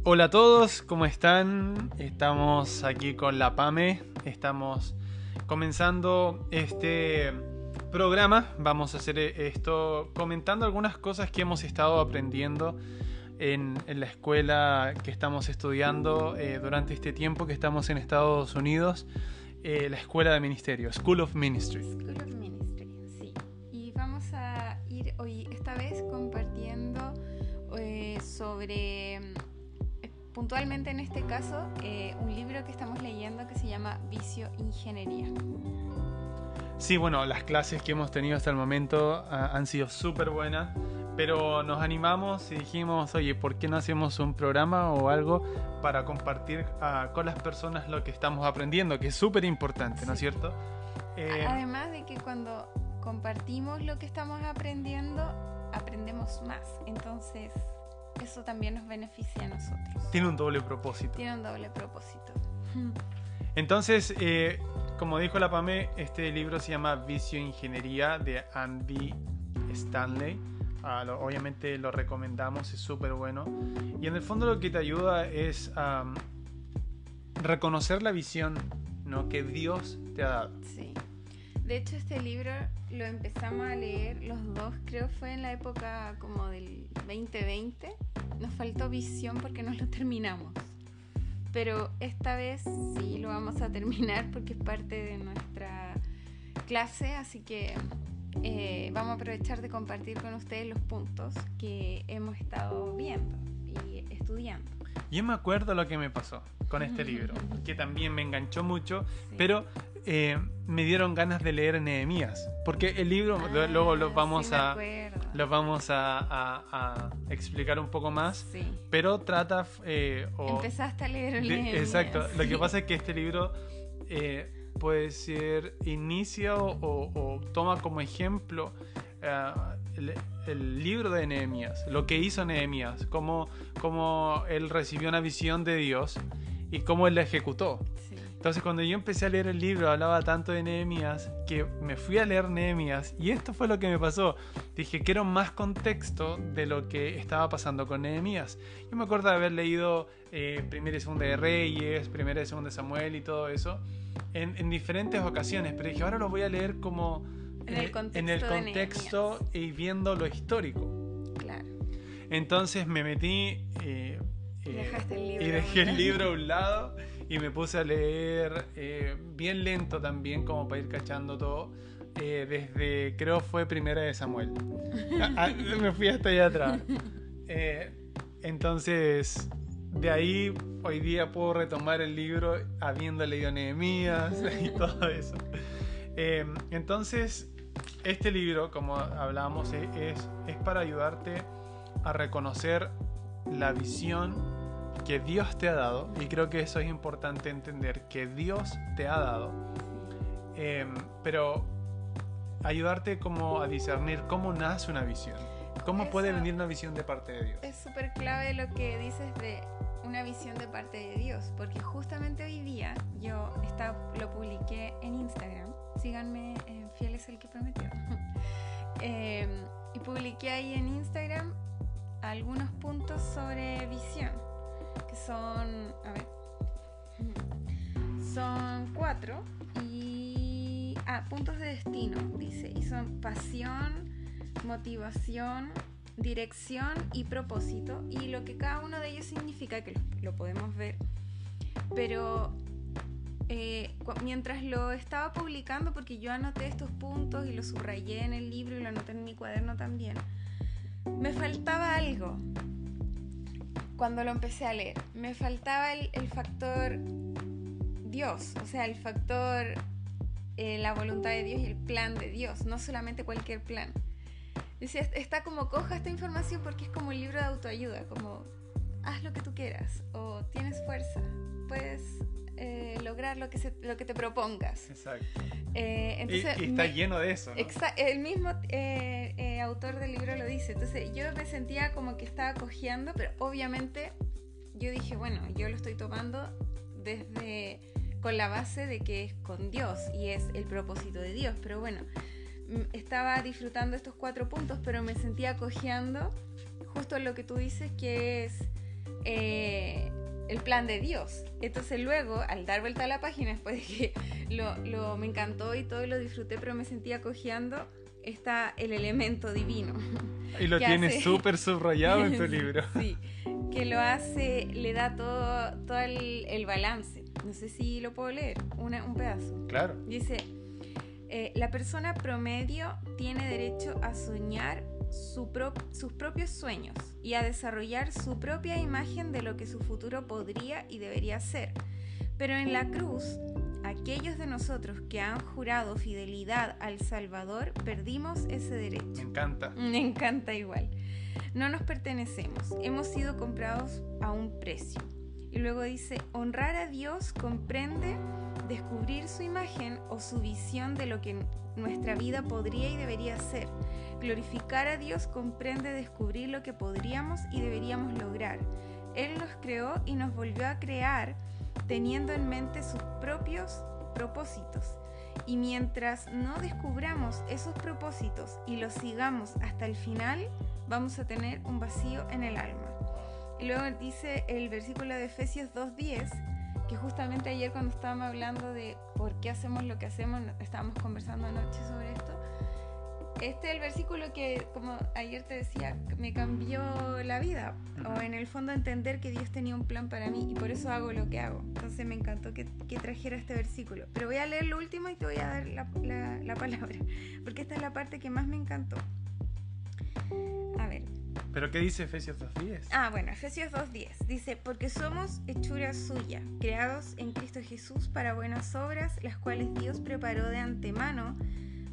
Hola a todos, ¿cómo están? Estamos aquí con la PAME, estamos comenzando este programa. Vamos a hacer esto comentando algunas cosas que hemos estado aprendiendo en la escuela que estamos estudiando durante este tiempo que estamos en Estados Unidos, la escuela de ministerio, School of Ministry. School of Ministry, sí. Y vamos a ir hoy, esta vez, compartiendo sobre, puntualmente en este caso, un libro que estamos leyendo que se llama Vicio Ingeniería. Sí, bueno, las clases que hemos tenido hasta el momento han sido súper buenas, pero nos animamos y dijimos, oye, ¿por qué no hacemos un programa o algo para compartir con las personas lo que estamos aprendiendo? Que es súper importante, ¿no es cierto? Además de que cuando compartimos lo que estamos aprendiendo, aprendemos más. Entonces, eso también nos beneficia a nosotros. Tiene un doble propósito. Tiene un doble propósito. Entonces, como dijo la PAME, este libro se llama Vicio Ingeniería de Andy Stanley. Obviamente lo recomendamos, es súper bueno. Y en el fondo lo que te ayuda es reconocer la visión, ¿no?, que Dios te ha dado. Sí. De hecho, este libro lo empezamos a leer los dos, creo fue en la época como del 2020. Nos faltó visión porque no lo terminamos. Pero esta vez sí lo vamos a terminar porque es parte de nuestra clase, así que vamos a aprovechar de compartir con ustedes los puntos que hemos estado viendo y estudiando. Yo me acuerdo lo que me pasó con este libro, que también me enganchó mucho, sí. Pero me dieron ganas de leer Nehemías, porque el libro luego lo vamos a explicar un poco más, sí. Pero trata... Empezaste a leer Nehemías. Exacto, sí. Lo que pasa es que este libro puede ser inicia o toma como ejemplo el libro de Nehemías, lo que hizo Nehemías, cómo él recibió una visión de Dios y cómo él la ejecutó. Sí. Entonces, cuando yo empecé a leer el libro, hablaba tanto de Nehemías que me fui a leer Nehemías y esto fue lo que me pasó. Dije, quiero más contexto de lo que estaba pasando con Nehemías. Yo me acuerdo de haber leído Primera y Segunda de Reyes, Primera y Segunda de Samuel y todo eso en diferentes ocasiones, pero dije, ahora lo voy a leer como en el contexto y viendo lo histórico. Claro. Entonces me metí y dejé el libro a un lado y me puse a leer bien lento también, como para ir cachando todo, desde, creo fue Primera de Samuel. Me fui hasta allá atrás. Entonces, de ahí hoy día puedo retomar el libro habiendo leído Nehemías y todo eso. Entonces, este libro, como hablábamos, es para ayudarte a reconocer la visión que Dios te ha dado, y creo que eso es importante entender, que Dios te ha dado, pero ayudarte como a discernir cómo nace una visión, cómo eso puede venir una visión de parte de Dios. Es súper clave lo que dices de una visión de parte de Dios, porque justamente hoy día yo lo publiqué en Instagram. Síganme, fiel es el que prometió. Y publiqué ahí en Instagram algunos puntos sobre visión, que son, son 4 y puntos de destino, dice, y son pasión, motivación, dirección y propósito, y lo que cada uno de ellos significa, que lo podemos ver, pero mientras lo estaba publicando, porque yo anoté estos puntos y los subrayé en el libro y lo anoté en mi cuaderno también, me faltaba algo. Cuando lo empecé a leer, me faltaba el factor Dios, o sea, el factor la voluntad de Dios y el plan de Dios, no solamente cualquier plan. Decía, está como, coja esta información porque es como un libro de autoayuda, como haz lo que tú quieras, o tienes fuerza, puedes lograr lo que te propongas. Exacto. Entonces, y está lleno de eso, ¿no? El mismo autor del libro lo dice. Entonces yo me sentía como que estaba cojeando, pero obviamente yo dije, bueno, yo lo estoy tomando con la base de que es con Dios y es el propósito de Dios, pero bueno, estaba disfrutando estos 4 puntos, pero me sentía cojeando justo lo que tú dices, que es el plan de Dios. Entonces luego, al dar vuelta a la página, después de que me encantó y todo y lo disfruté, pero me sentía cojeando, está el elemento divino. Y lo tienes súper subrayado en tu libro. Sí, que lo hace, le da todo el balance. No sé si lo puedo leer, un pedazo. Claro. Dice, la persona promedio tiene derecho a soñar sus propios sueños y a desarrollar su propia imagen de lo que su futuro podría y debería ser. Pero en la cruz, aquellos de nosotros que han jurado fidelidad al Salvador, perdimos ese derecho. Me encanta. Me encanta igual. No nos pertenecemos, hemos sido comprados a un precio. Y luego dice, honrar a Dios comprende descubrir su imagen o su visión de lo que nuestra vida podría y debería ser. Glorificar a Dios comprende descubrir lo que podríamos y deberíamos lograr. Él nos creó y nos volvió a crear teniendo en mente sus propios propósitos. Y mientras no descubramos esos propósitos y los sigamos hasta el final, vamos a tener un vacío en el alma. Y luego dice el versículo de Efesios 2:10, que justamente ayer cuando estábamos hablando de por qué hacemos lo que hacemos, estábamos conversando anoche sobre esto. Este es el versículo que, como ayer te decía, me cambió la vida. O en el fondo entender que Dios tenía un plan para mí y por eso hago lo que hago. Entonces me encantó que trajera este versículo. Pero voy a leer lo último y te voy a dar la palabra, porque esta es la parte que más me encantó. A ver. ¿Pero qué dice Efesios 2:10? Bueno, Efesios 2:10 dice, porque somos hechura suya, creados en Cristo Jesús para buenas obras, las cuales Dios preparó de antemano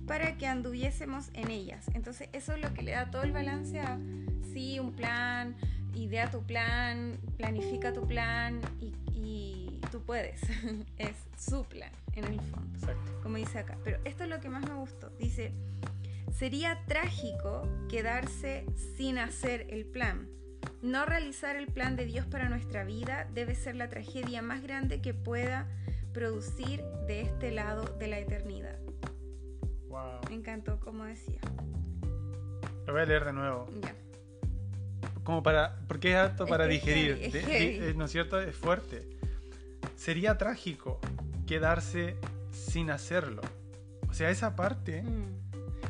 para que anduviésemos en ellas. Entonces eso es lo que le da todo el balance a, sí, un plan, idea tu plan, planifica tu plan y tú puedes. Es su plan, en el fondo. Exacto. Como dice acá. Pero esto es lo que más me gustó. Dice, sería trágico quedarse sin hacer el plan. No realizar el plan de Dios para nuestra vida debe ser la tragedia más grande que pueda producir de este lado de la eternidad. Wow. Me encantó como decía. Lo voy a leer de nuevo. Ya. Porque es apto para digerir. Es heavy. ¿No es cierto? Es fuerte. Sería trágico quedarse sin hacerlo. O sea, esa parte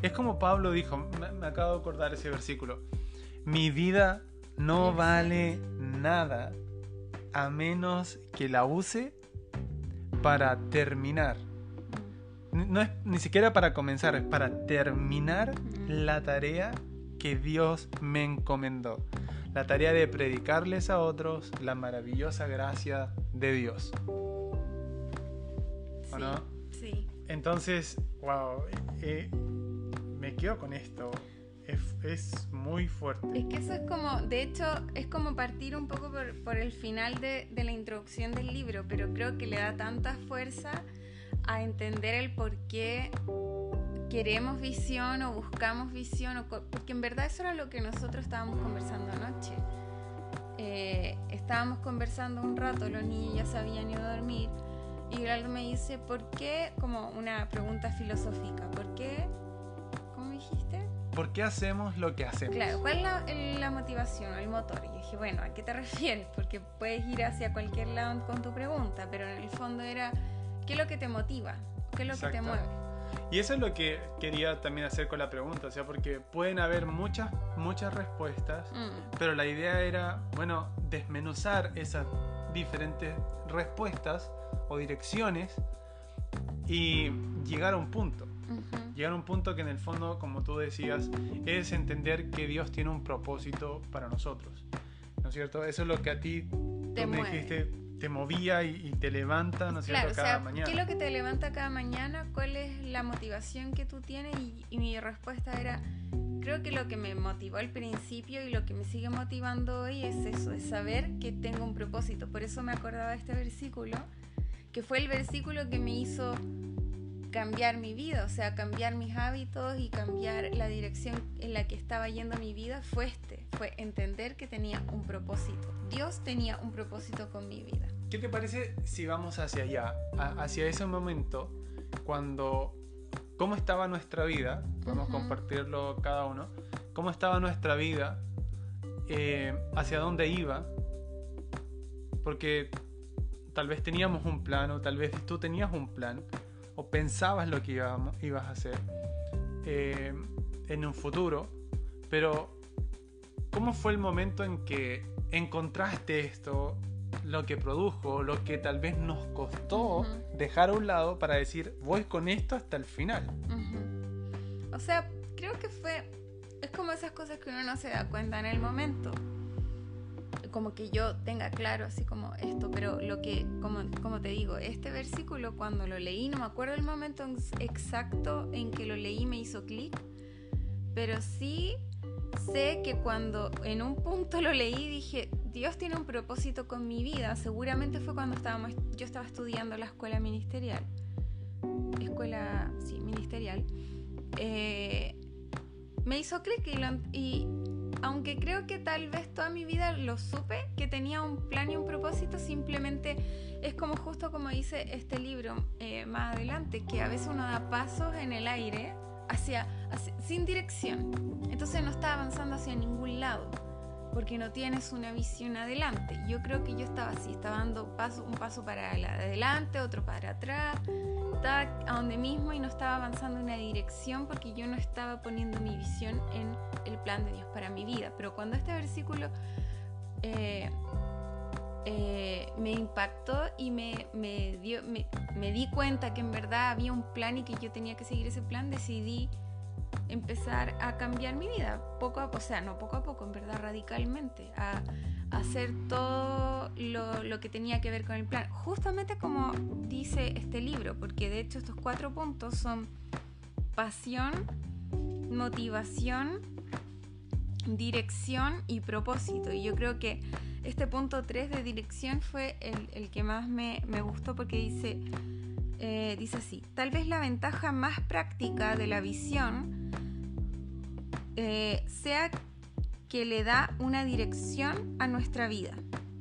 es como Pablo dijo, me acabo de acordar ese versículo. Mi vida no vale nada a menos que la use para terminar. No es ni siquiera para comenzar, es para terminar la tarea que Dios me encomendó. La tarea de predicarles a otros la maravillosa gracia de Dios. ¿O no? Sí. Entonces, wow, me quedo con esto. Es muy fuerte. Es que eso es como, de hecho, es como partir un poco por el final de la introducción del libro, pero creo que le da tanta fuerza a entender el por qué queremos visión o buscamos visión, porque en verdad eso era lo que nosotros estábamos conversando anoche. Estábamos conversando un rato, los niños ya se habían ido a dormir y Geraldo me dice, ¿por qué? Como una pregunta filosófica, ¿por qué? ¿Cómo dijiste? ¿Por qué hacemos lo que hacemos? Claro, ¿cuál es la motivación o el motor? Y dije, bueno, ¿a qué te refieres? Porque puedes ir hacia cualquier lado con tu pregunta, pero en el fondo era, ¿qué es lo que te motiva? ¿Qué es lo que te mueve? Y eso es lo que quería también hacer con la pregunta, o sea, porque pueden haber muchas respuestas, pero la idea era, bueno, desmenuzar esas diferentes respuestas o direcciones y llegar a un punto. Llegar a un punto que en el fondo, como tú decías, es entender que Dios tiene un propósito para nosotros, ¿no es cierto? Eso es lo que a ti te me dijiste, te movía y te levanta, ¿no es cierto? Claro, cada mañana. ¿Qué es lo que te levanta cada mañana? ¿Cuál es la motivación que tú tienes? Y mi respuesta era, creo que lo que me motivó al principio y lo que me sigue motivando hoy es eso, es saber que tengo un propósito. Por eso me acordaba de este versículo, que fue el versículo que me hizo cambiar mi vida, o sea, cambiar mis hábitos y cambiar la dirección en la que estaba yendo mi vida, fue entender que tenía un propósito. Dios tenía un propósito con mi vida. ¿Qué te parece si vamos hacia allá, hacia ese momento, cómo estaba nuestra vida? Podemos compartirlo cada uno. ¿Cómo estaba nuestra vida? ¿Hacia dónde iba? porque tal vez teníamos un plan, o tal vez tú tenías un plan, o pensabas lo que ibas a hacer en un futuro, pero ¿cómo fue el momento en que encontraste esto, lo que produjo, lo que tal vez nos costó dejar a un lado para decir, voy con esto hasta el final? O sea, creo que es como esas cosas que uno no se da cuenta en el momento. Como que yo tenga claro así como esto, pero lo que, como te digo, este versículo cuando lo leí, no me acuerdo el momento exacto en que lo leí, me hizo clic, pero sí sé que cuando en un punto lo leí dije, Dios tiene un propósito con mi vida. Seguramente fue cuando yo estaba estudiando la escuela ministerial. Me hizo clic y aunque creo que tal vez toda mi vida lo supe, que tenía un plan y un propósito, simplemente es como justo como dice este libro más adelante, que a veces uno da pasos en el aire sin dirección. Entonces no está avanzando hacia ningún lado, porque no tienes una visión adelante. Yo creo que yo estaba así, estaba dando un paso para adelante, otro para atrás, estaba a donde mismo y no estaba avanzando en una dirección porque yo no estaba poniendo mi visión en el plan de Dios para mi vida. Pero cuando este versículo me impactó y me di cuenta que en verdad había un plan y que yo tenía que seguir ese plan, decidí empezar a cambiar mi vida poco a poco, en verdad radicalmente, a hacer todo lo que tenía que ver con el plan, justamente como dice este libro, porque de hecho estos 4 puntos son pasión, motivación, dirección y propósito. Y yo creo que este punto 3 de dirección fue el que más me gustó, porque dice así: tal vez la ventaja más práctica de la visión sea que le da una dirección a nuestra vida.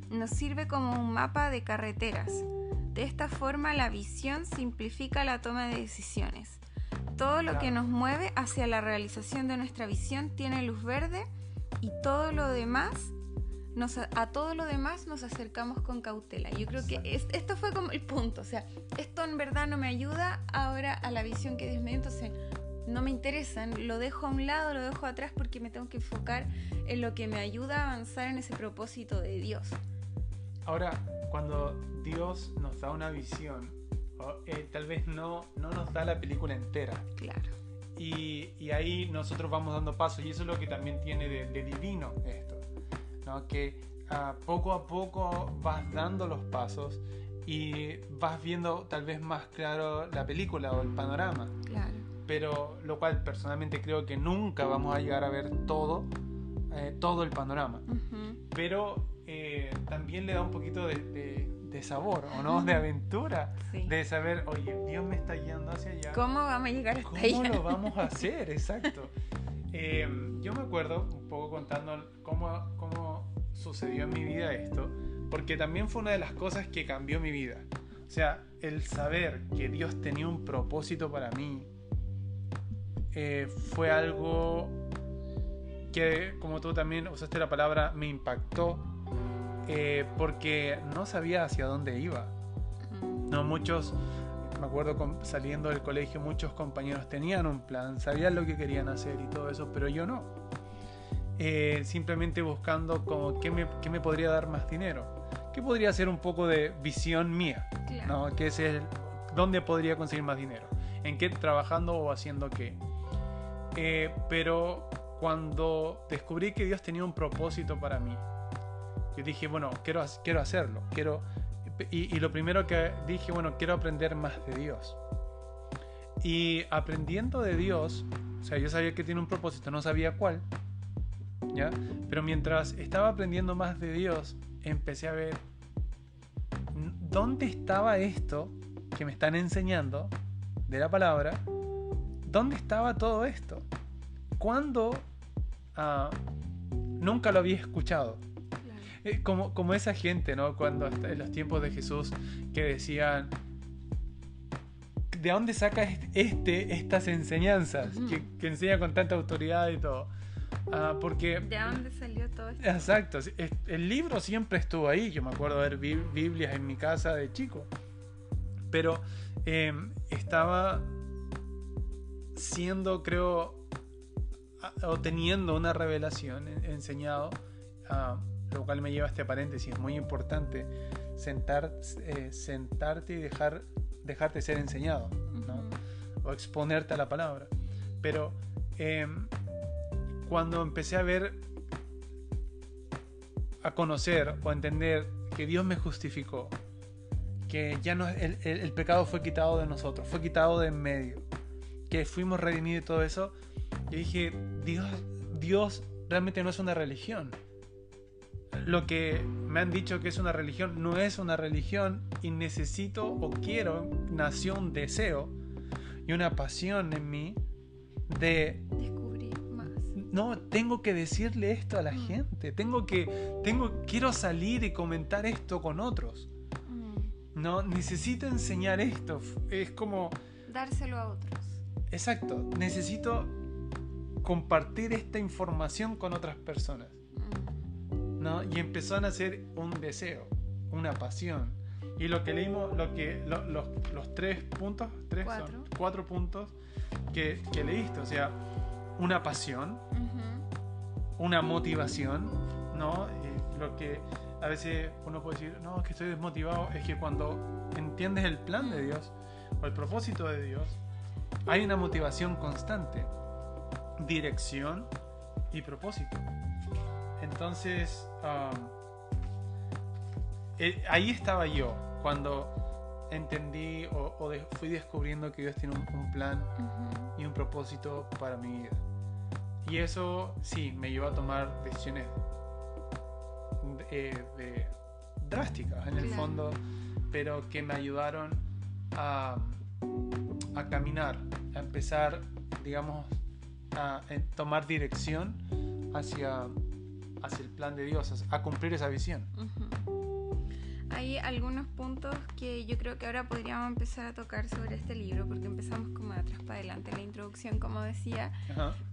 Nos sirve como un mapa de carreteras. De esta forma, la visión simplifica la toma de decisiones. Todo lo que nos mueve hacia la realización de nuestra visión tiene luz verde, y a todo lo demás nos acercamos con cautela. Yo creo que esto fue como el punto. O sea, esto en verdad no me ayuda ahora a la visión que Dios me dio, entonces no me interesan, lo dejo a un lado, lo dejo atrás, porque me tengo que enfocar en lo que me ayuda a avanzar en ese propósito de Dios. Ahora, cuando Dios nos da una visión, tal vez no nos da la película entera. Claro. Y ahí nosotros vamos dando pasos, y eso es lo que también tiene de divino esto, ¿no? Que poco a poco vas dando los pasos y vas viendo tal vez más claro la película o el panorama. Claro. Pero lo cual personalmente creo que nunca vamos a llegar a ver todo el panorama. Pero también le da un poquito de sabor, ¿o no? De aventura, sí. De saber, oye, Dios me está guiando hacia allá. ¿Cómo vamos a llegar hasta allá? ¿Cómo lo vamos a hacer? Exacto. Yo me acuerdo un poco contando cómo sucedió en mi vida esto, porque también fue una de las cosas que cambió mi vida. O sea, el saber que Dios tenía un propósito para mí fue algo que, como tú también usaste la palabra, me impactó, porque no sabía hacia dónde iba. No, muchos, me acuerdo saliendo del colegio, muchos compañeros tenían un plan, sabían lo que querían hacer y todo eso, pero yo no. Simplemente buscando como qué me podría dar más dinero, qué podría ser un poco de visión mía, claro. ¿No? ¿Qué es dónde podría conseguir más dinero? ¿En qué trabajando o haciendo qué? Pero cuando descubrí que Dios tenía un propósito para mí, yo dije, bueno, quiero hacerlo, y lo primero que dije, bueno, quiero aprender más de Dios. Y aprendiendo de Dios, o sea, yo sabía que tiene un propósito, no sabía cuál, ¿ya? Pero mientras estaba aprendiendo más de Dios, empecé a ver dónde estaba esto que me están enseñando de la palabra. ¿Dónde estaba todo esto? ¿Cuándo? Nunca lo había escuchado. Claro. Como esa gente, ¿no? Cuando en los tiempos de Jesús, que decían, ¿de dónde saca estas enseñanzas que enseña con tanta autoridad y todo? Porque, ¿de dónde salió todo esto? Exacto, el libro siempre estuvo ahí. Yo me acuerdo de ver Biblias en mi casa de chico, pero estaba siendo, creo, o teniendo una revelación enseñado, lo cual me lleva a este paréntesis muy importante: sentarte y dejarte ser enseñado, ¿no? O exponerte a la palabra. Pero cuando empecé a conocer o a entender que Dios me justificó, que ya no el pecado fue quitado de nosotros, fue quitado de en medio, que fuimos redimidos y todo eso, yo dije, Dios realmente no es una religión. Lo que me han dicho que es una religión no es una religión, y necesito o quiero, nació un deseo y una pasión en mí de descubrir más. No, tengo que decirle esto a la gente, quiero salir y comentar esto con otros. No, necesito enseñar esto, es como dárselo a otros. Exacto, necesito compartir esta información con otras personas, ¿no? Y empezó a nacer un deseo, una pasión. Y lo que leímos, los 3 puntos, son 4 puntos que leíste, o sea, una pasión, una motivación, ¿no? Lo que a veces uno puede decir, no, es que estoy desmotivado, es que cuando entiendes el plan de Dios o el propósito de Dios, hay una motivación constante, dirección y propósito. Entonces, ahí estaba yo cuando entendí o fui descubriendo que Dios tiene un plan y un propósito para mi vida. Y eso sí me llevó a tomar decisiones drásticas en el fondo, pero que me ayudaron a caminar, a empezar, digamos, a tomar dirección hacia el plan de Dios, a cumplir esa visión. Hay algunos puntos que yo creo que ahora podríamos empezar a tocar sobre este libro, porque empezamos como de atrás para adelante la introducción, como decía.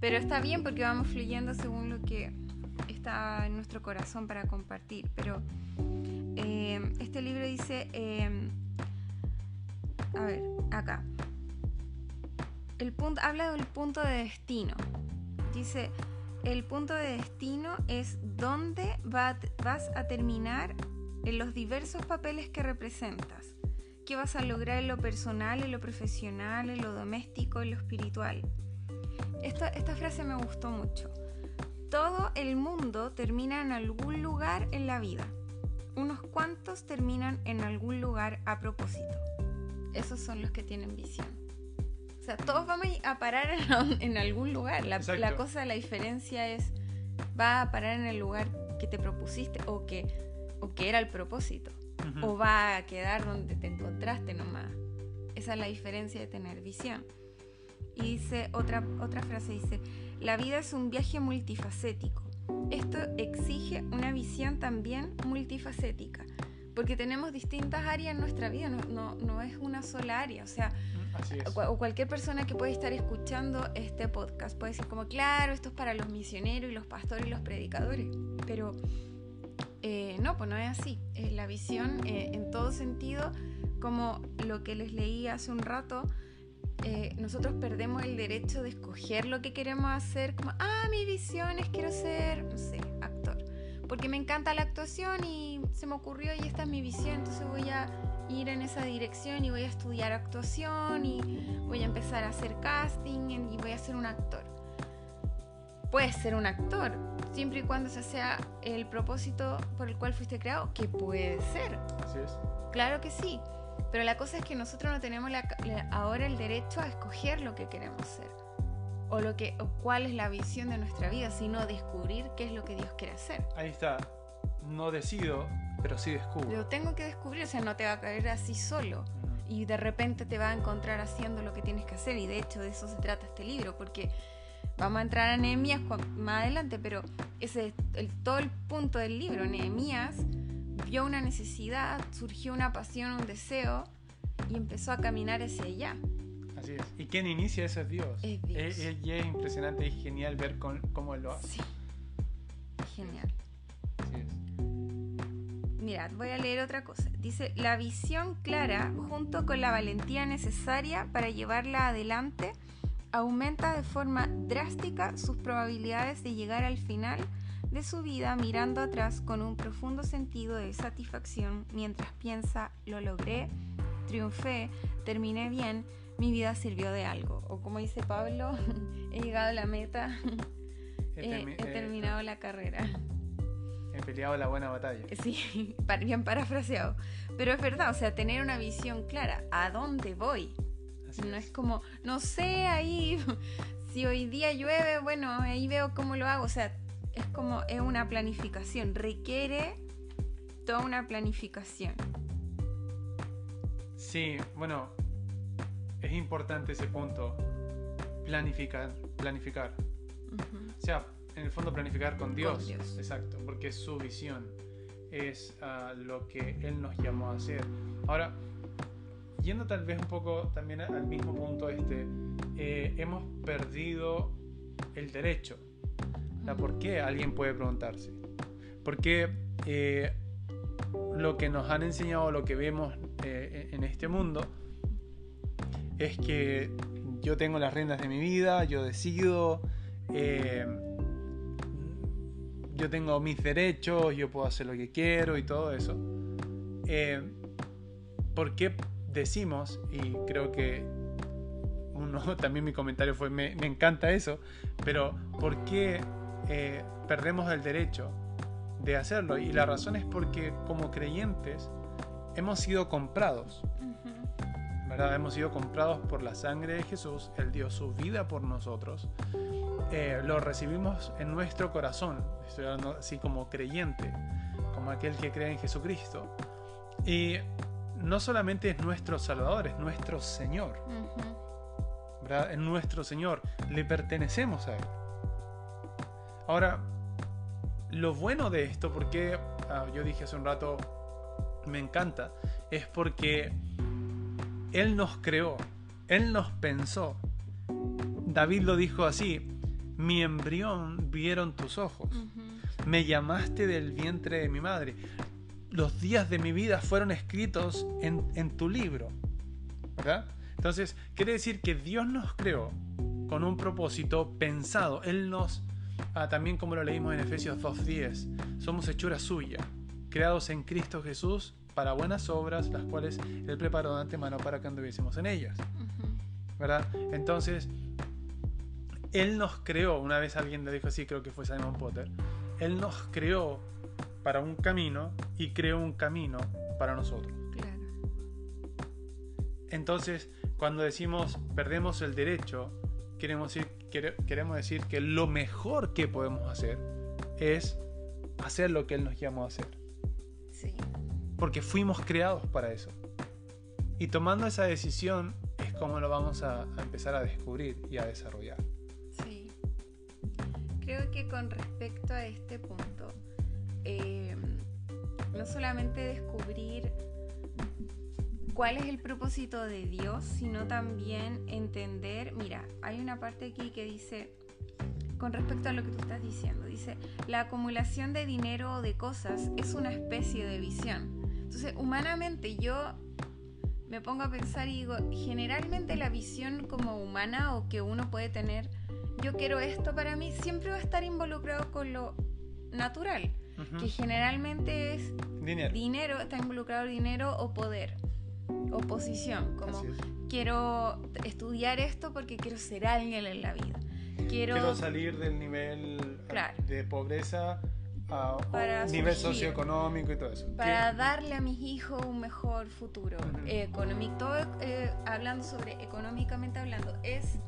Pero está bien porque vamos fluyendo según lo que está en nuestro corazón para compartir. Pero este libro dice, a ver, acá habla del punto de destino. Dice, el punto de destino es dónde vas a terminar en los diversos papeles que representas, qué vas a lograr en lo personal, en lo profesional, en lo doméstico, en lo espiritual. Esta frase me gustó mucho. Todo el mundo termina en algún lugar en la vida. Unos cuantos terminan en algún lugar a propósito. Esos son los que tienen visión. O sea, todos vamos a parar en algún lugar. La diferencia es, va a parar en el lugar que te propusiste o que era el propósito, o va a quedar donde te encontraste nomás. Esa es la diferencia de tener visión. Y dice otra frase, dice, la vida es un viaje multifacético. Esto exige una visión también multifacética, porque tenemos distintas áreas en nuestra vida, no es una sola área. O sea, o cualquier persona que puede estar escuchando este podcast puede decir como, claro, esto es para los misioneros y los pastores y los predicadores, pero no, pues no es así. La visión en todo sentido, como lo que les leí hace un rato, nosotros perdemos el derecho de escoger lo que queremos hacer, como, mi visión es quiero ser, no sé, actor, porque me encanta la actuación y se me ocurrió y esta es mi visión, entonces voy a ir en esa dirección y voy a estudiar actuación y voy a empezar a hacer casting y voy a ser un actor. Puedes ser un actor, siempre y cuando ese sea el propósito por el cual fuiste creado, que puede ser. Así es. Claro que sí, pero la cosa es que nosotros no tenemos ahora el derecho a escoger lo que queremos ser o cuál es la visión de nuestra vida, sino descubrir qué es lo que Dios quiere hacer. Ahí está, no decido, pero sí descubro. Lo tengo que descubrir, o sea, no te va a caer así solo. Y de repente te va a encontrar haciendo lo que tienes que hacer, y de hecho de eso se trata este libro, porque vamos a entrar a Nehemías más adelante, pero ese es todo el punto del libro. Nehemías vio una necesidad, surgió una pasión, un deseo, y empezó a caminar hacia allá. Así es. Y quien inicia eso es Dios. Es Dios. Y es impresionante y genial ver cómo Él lo hace. Sí. Genial. Así es. Mirad, voy a leer otra cosa. Dice, la visión clara, junto con la valentía necesaria para llevarla adelante, aumenta de forma drástica sus probabilidades de llegar al final de su vida mirando atrás con un profundo sentido de satisfacción mientras piensa, lo logré, triunfé, terminé bien, mi vida sirvió de algo. O como dice Pablo, he llegado a la meta, he terminado la carrera. He peleado la buena batalla. Sí, bien parafraseado. Pero es verdad, o sea, tener una visión clara, ¿a dónde voy? Así no es como, no sé, ahí, si hoy día llueve, bueno, ahí veo cómo lo hago. O sea, es como, es una planificación, requiere toda una planificación. Sí, bueno, es importante ese punto, planificar. Uh-huh. O sea, en el fondo planificar con Dios. Con Dios. Exacto, porque es su visión, es lo que Él nos llamó a hacer. Ahora, yendo tal vez un poco también al mismo punto, hemos perdido el derecho. ¿Por qué? Alguien puede preguntarse. Porque lo que nos han enseñado, lo que vemos en este mundo, es que yo tengo las riendas de mi vida, yo decido, yo tengo mis derechos, yo puedo hacer lo que quiero y todo eso. ¿Por qué decimos, y creo que también mi comentario fue, me encanta eso, pero ¿por qué perdemos el derecho de hacerlo? Y la razón es porque como creyentes hemos sido comprados, ¿verdad? Hemos sido comprados por la sangre de Jesús. Él dio su vida por nosotros, lo recibimos en nuestro corazón. Estoy hablando así como creyente, como aquel que cree en Jesucristo, y no solamente es nuestro Salvador, es nuestro Señor, ¿verdad? Es nuestro Señor, le pertenecemos a Él. Ahora, lo bueno de esto, porque yo dije hace un rato, me encanta, es porque Él nos creó, Él nos pensó. David lo dijo así: mi embrión vieron tus ojos, me llamaste del vientre de mi madre, los días de mi vida fueron escritos en tu libro, ¿verdad? Entonces, quiere decir que Dios nos creó con un propósito pensado. Él nos, también como lo leímos en Efesios 2:10, somos hechura suya, creados en Cristo Jesús para buenas obras, las cuales Él preparó de antemano para que anduviésemos en ellas, ¿verdad? Entonces, Él nos creó, una vez alguien le dijo así, creo que fue Simon Potter, Él nos creó para un camino y creó un camino para nosotros. Claro. Entonces, cuando decimos perdemos el derecho, queremos decir que lo mejor que podemos hacer es hacer lo que Él nos llamó a hacer. Sí. Porque fuimos creados para eso. Y tomando esa decisión es como lo vamos a empezar a descubrir y a desarrollar. Sí. Creo que con respecto a este punto, no solamente descubrir cuál es el propósito de Dios, sino también entender, mira, hay una parte aquí que dice, con respecto a lo que tú estás diciendo, dice, la acumulación de dinero o de cosas es una especie de visión. Entonces, humanamente yo me pongo a pensar y digo, generalmente la visión como humana o que uno puede tener, yo quiero esto para mí, siempre va a estar involucrado con lo natural, que generalmente es dinero, está involucrado dinero o poder o posición, como quiero estudiar esto porque quiero ser alguien en la vida, quiero salir del nivel de pobreza a nivel surgir, socioeconómico y todo eso, para darle a mis hijos un mejor futuro económico. Todo, hablando sobre económicamente hablando, es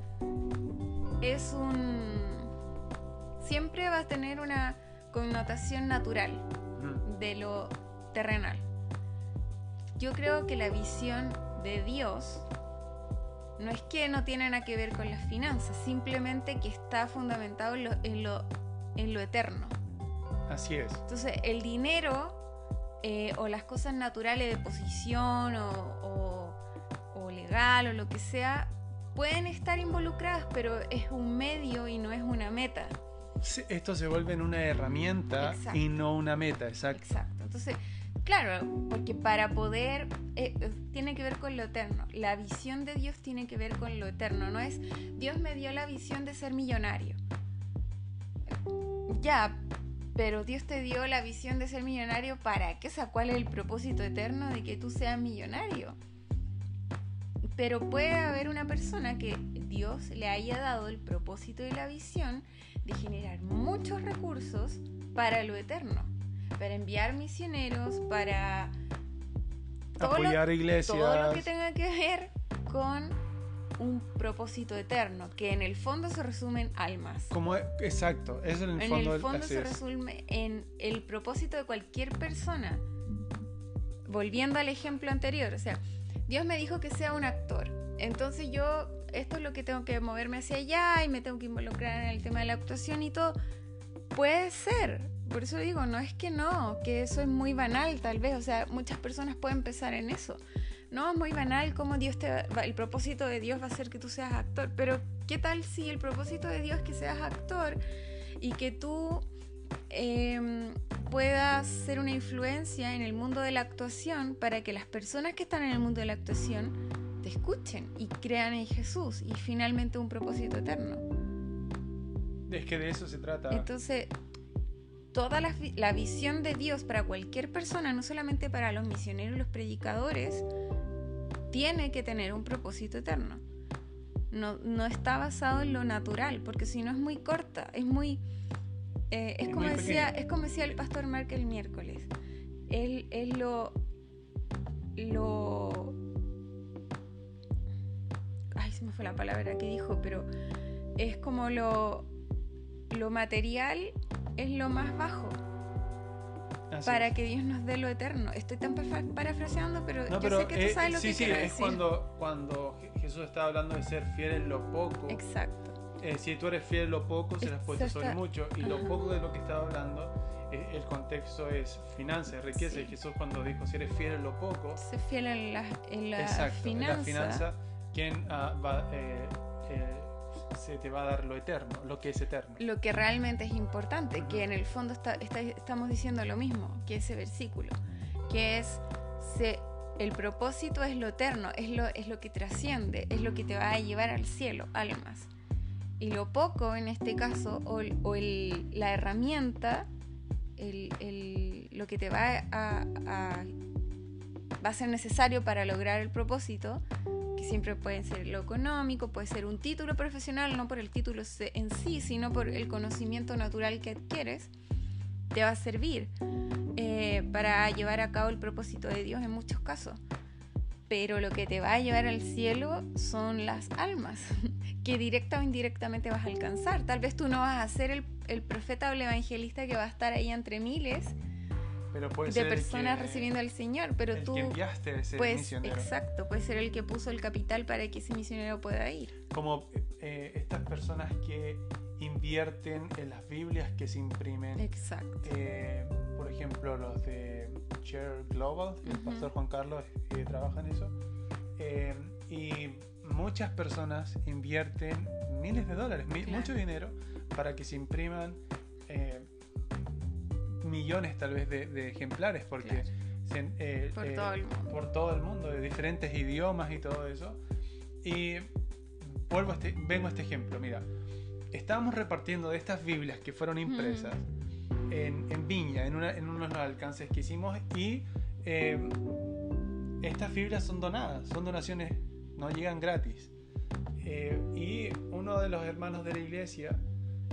siempre va a tener una connotación natural de lo terrenal. Yo creo que la visión de Dios no es que no tiene nada que ver con las finanzas, simplemente que está fundamentado en lo eterno. Así es. Entonces, el dinero o las cosas naturales de posición o legal o lo que sea, pueden estar involucradas, pero es un medio y no es una meta. Sí, esto se vuelve en una herramienta. Exacto. Y no una meta, exacto. Exacto. Entonces, claro, porque para poder, tiene que ver con lo eterno. La visión de Dios tiene que ver con lo eterno. No es, Dios me dio la visión de ser millonario. Ya, pero Dios te dio la visión de ser millonario ¿para qué? O sea, ¿cuál es el propósito eterno de que tú seas millonario? Pero puede haber una persona que Dios le haya dado el propósito y la visión de generar muchos recursos para lo eterno, para enviar misioneros, para apoyar iglesias, todo lo que tenga que ver con un propósito eterno, que en el fondo se resume en almas. Exacto, eso en el fondo se resume en el propósito de cualquier persona. Volviendo al ejemplo anterior, o sea, Dios me dijo que sea un actor, entonces yo, esto es lo que tengo que moverme hacia allá y me tengo que involucrar en el tema de la actuación y todo. Puede ser, por eso digo, no es que no, que eso es muy banal tal vez, o sea, muchas personas pueden pensar en eso. No, es muy banal como el propósito de Dios va a ser que tú seas actor, pero ¿qué tal si el propósito de Dios es que seas actor y que tú puedas ser una influencia en el mundo de la actuación para que las personas que están en el mundo de la actuación te escuchen y crean en Jesús y finalmente un propósito eterno? Es que de eso se trata. Entonces, toda la visión de Dios para cualquier persona, no solamente para los misioneros y los predicadores, tiene que tener un propósito eterno. No está basado en lo natural, porque si no es muy corta, es como decía el pastor Mark el miércoles. Él ay, se me fue la palabra que dijo, pero es como lo material es lo más bajo. Así para es. Que Dios nos dé lo eterno. Estoy tan parafraseando, pero sé que tú sabes lo que quiero decir. Sí, es cuando Jesús está hablando de ser fiel en lo poco. Exacto. Si tú eres fiel en lo poco, serás puesto sobre mucho. Y lo poco de lo que estaba hablando, el contexto es finanzas, riqueza. Sí. Y Jesús cuando dijo, si eres fiel en lo poco... Sé fiel en la exacto, finanza. En la finanza, ¿quién se te va a dar lo eterno, lo que es eterno? Lo que realmente es importante, que en el fondo estamos diciendo lo mismo que ese versículo, que es... el propósito es lo eterno, es lo que trasciende, es lo que te va a llevar al cielo, almas. Y lo poco, en este caso, la herramienta, lo que te va a ser necesario para lograr el propósito, que siempre puede ser lo económico, puede ser un título profesional, no por el título en sí, sino por el conocimiento natural que adquieres, te va a servir para llevar a cabo el propósito de Dios en muchos casos. Pero lo que te va a llevar al cielo son las almas, que directa o indirectamente vas a alcanzar. Tal vez tú no vas a ser el profeta o el evangelista que va a estar ahí entre miles pero puede de ser personas recibiendo al Señor, pero tú que enviaste a ese misionero. Exacto, puede ser el que puso el capital para que ese misionero pueda ir. Como estas personas que invierten en las Biblias que se imprimen. Exacto. Por ejemplo, los de Share Global, el pastor Juan Carlos trabaja en eso. Y muchas personas invierten miles de dólares, mucho dinero, para que se impriman millones tal vez de ejemplares, porque por todo el mundo, de diferentes idiomas y todo eso. Y vengo a este ejemplo, mira. Estábamos repartiendo de estas Biblias que fueron impresas en Viña, en unos alcances que hicimos, y estas Biblias son donadas, son donaciones, no llegan gratis. Y uno de los hermanos de la iglesia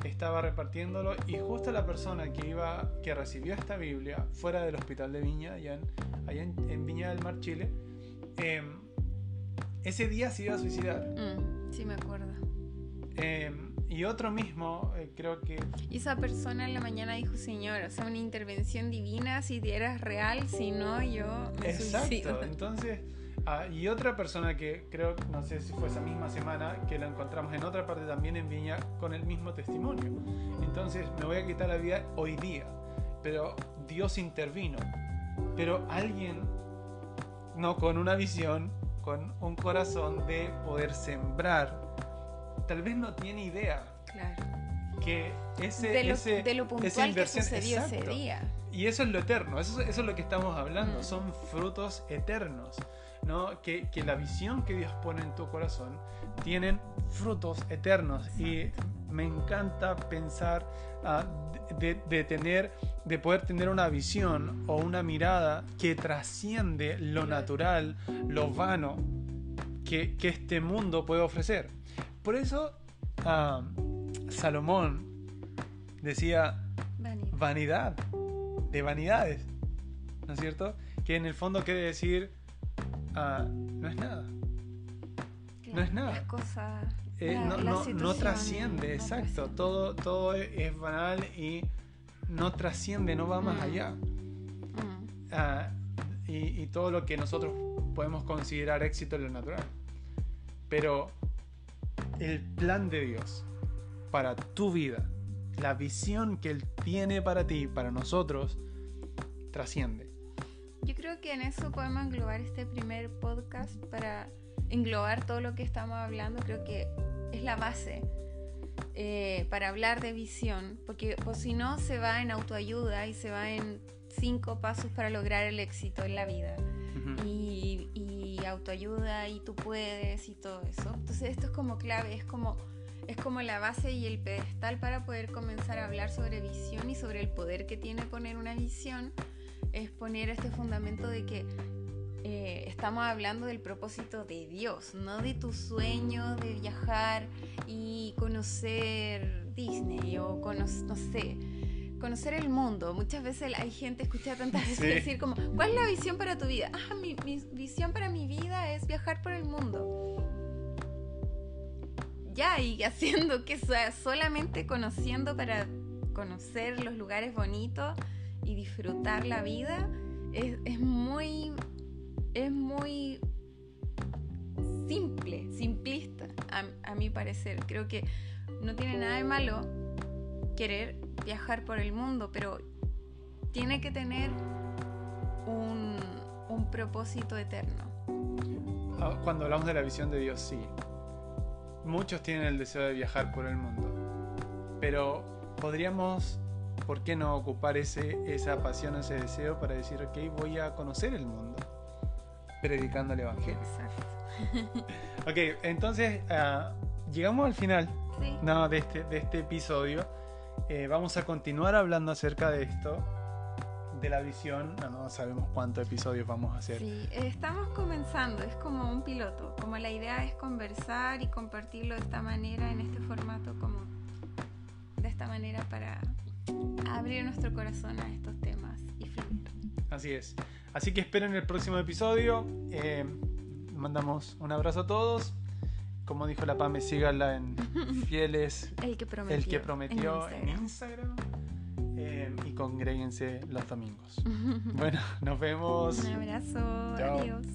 estaba repartiéndolo, y justo la persona que recibió esta Biblia fuera del hospital de Viña, allá en Viña del Mar, Chile, ese día se iba a suicidar. Sí, me acuerdo. Y otro mismo, creo que... Y esa persona en la mañana dijo, Señor, o sea, una intervención divina, si eres real, si no, yo me suicido. Exacto, entonces... y otra persona que creo, no sé si fue esa misma semana, que la encontramos en otra parte también en Viña con el mismo testimonio. Entonces, me voy a quitar la vida hoy día, pero Dios intervino. Pero alguien, no con una visión, con un corazón de poder sembrar, tal vez no tiene idea. Claro. Que de lo puntual que sucedió ese día. Y eso es lo eterno, eso es lo que estamos hablando, son frutos eternos, ¿no? Que la visión que Dios pone en tu corazón tienen frutos eternos. Exacto. Y me encanta pensar de poder tener una visión o una mirada que trasciende lo natural, lo vano que este mundo puede ofrecer. Por eso Salomón decía vanidad de vanidades, ¿no es cierto? Que en el fondo quiere decir no es nada. Claro, no es nada. Las cosas, no trasciende, exacto. Trasciende. Todo es banal y no trasciende, no va más allá. Y todo lo que nosotros podemos considerar éxito en lo natural. Pero el plan de Dios para tu vida, la visión que Él tiene para ti, para nosotros, trasciende. Yo creo que en eso podemos englobar este primer podcast para englobar todo lo que estamos hablando. Creo que es la base para hablar de visión, porque pues, si no se va en autoayuda y se va en 5 pasos para lograr el éxito en la vida. Uh-huh. Y autoayuda y tú puedes y todo eso. Entonces esto es como clave, es como la base y el pedestal para poder comenzar a hablar sobre visión y sobre el poder que tiene poner una visión. Es poner este fundamento de que estamos hablando del propósito de Dios, no de tu sueño de viajar y conocer Disney o conocer el mundo. Muchas veces hay gente, escucha tantas veces decir como, ¿cuál es la visión para tu vida? Mi visión para mi vida es viajar por el mundo. Ya, y haciendo que sea solamente conociendo para conocer los lugares bonitos y disfrutar la vida es muy simplista a mi parecer. Creo que no tiene nada de malo querer viajar por el mundo, pero tiene que tener un propósito eterno. Cuando hablamos de la visión de Dios, sí. Muchos tienen el deseo de viajar por el mundo, pero podríamos, ¿por qué no ocupar esa pasión, ese deseo para decir, ok, voy a conocer el mundo predicando el evangelio? Exacto. Ok, entonces llegamos al final de este episodio. Vamos a continuar hablando acerca de esto, de la visión. No sabemos cuántos episodios vamos a hacer. Sí, estamos comenzando, es como un piloto. Como la idea es conversar y compartirlo de esta manera, en este formato, como de esta manera para abrir nuestro corazón a estos temas y fluir. Así es. Así que esperen el próximo episodio. Mandamos un abrazo a todos. Como dijo la Pame, síganla en Fieles El que prometió en Instagram. Y congréguense los domingos. Bueno, nos vemos. Un abrazo. Chao. Adiós.